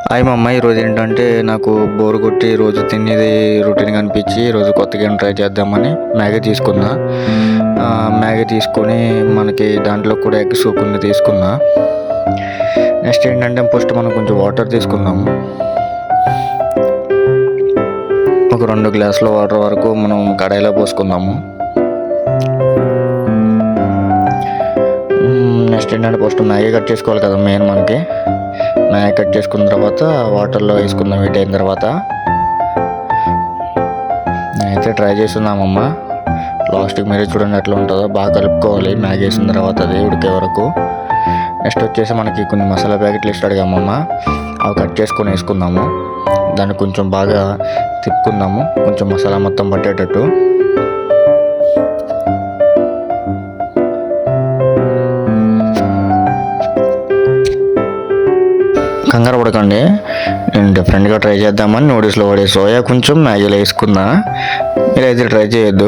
Hi మా అమ్మ, ఈరోజు ఏంటంటే నాకు బోర్ కొట్టి రోజు తినేది రొటీన్గా అనిపించి ఈరోజు కొత్తగా ఏం ట్రై చేద్దామని మ్యాగీ తీసుకున్నా. మ్యాగీ తీసుకొని మనకి దాంట్లో కూడా ఎగ్స్ కొన్ని తీసుకున్నా. నెక్స్ట్ ఏంటంటే ఫస్ట్ మనం కొంచెం వాటర్ తీసుకుందాము. ఒక 2 గ్లాసుల వాటర్ వరకు మనం కడాయిలో పోసుకుందాము. నెక్స్ట్ ఏంటంటే ఫస్ట్ మ్యాగీ కట్ చేసుకోవాలి కదా, మెయిన్ మనకి మ్యాగీ కట్ చేసుకున్న తర్వాత వాటర్లో వేసుకుందాం. హీట్ అయిన తర్వాత నేనైతే ట్రై చేస్తున్నామమ్మ. లాస్ట్కి మీరే చూడండి ఎట్లా ఉంటుందో. బాగా కలుపుకోవాలి మ్యాగీ వేసిన తర్వాత అది ఉడికే వరకు. నెక్స్ట్ వచ్చేసి మనకి కొన్ని మసాలా ప్యాకెట్లు ఇష్టం అడిగామమ్మ, అవి కట్ చేసుకొని వేసుకుందాము. దాన్ని కొంచెం బాగా తిప్పుకుందాము, కొంచెం మసాలా మొత్తం పట్టేటట్టు. కంగారు పడకండి, నేను డిఫరెంట్గా ట్రై చేద్దామని నూడిల్స్లో వాడే సోయా కొంచెం మ్యాగీలో వేసుకున్నా. మీరైతే ట్రై చేయొద్దు.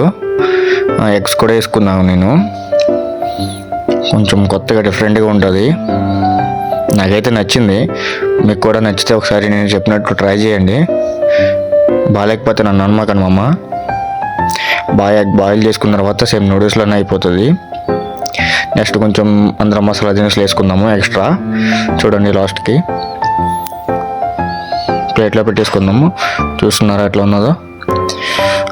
ఎగ్స్ కూడా వేసుకున్నాను నేను. కొంచెం కొత్తగా డిఫరెంట్గా ఉంటుంది. నాకైతే నచ్చింది. మీకు కూడా నచ్చితే ఒకసారి నేను చెప్పినట్టు ట్రై చేయండి. బాగాలేకపోతే నన్ను అనమాకండి మామ. ఎగ్ బాయిల్ చేసుకున్న తర్వాత సేమ్ నూడిల్స్లోనే అయిపోతుంది. నెక్స్ట్ కొంచెం అందరం మసాలా దినుసులు వేసుకుందాము ఎక్స్ట్రా. చూడండి లాస్ట్కి ప్లేట్లో పెట్టేసుకుందాము. చూస్తున్నారా ఎట్లా ఉన్నదో.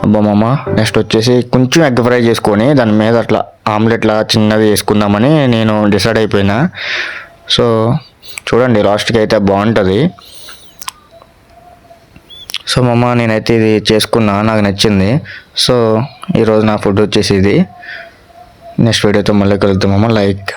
అబ్బా మామ. నెక్స్ట్ వచ్చేసి కొంచెం ఎగ్ ఫ్రై చేసుకొని దాని మీద అట్లా ఆమ్లెట్లా చిన్నది వేసుకుందామని నేను డిసైడ్ అయిపోయినా. సో చూడండి లాస్ట్కి అయితే బాగుంటుంది. సో మామ, నేనైతే ఇది చేసుకున్నా, నాకు నచ్చింది. సో ఈరోజు నా ఫుడ్ వచ్చేసి ఇది. నెక్స్ట్ వీడియోతో మళ్ళీ కలుద్దామమ్మ. లైక్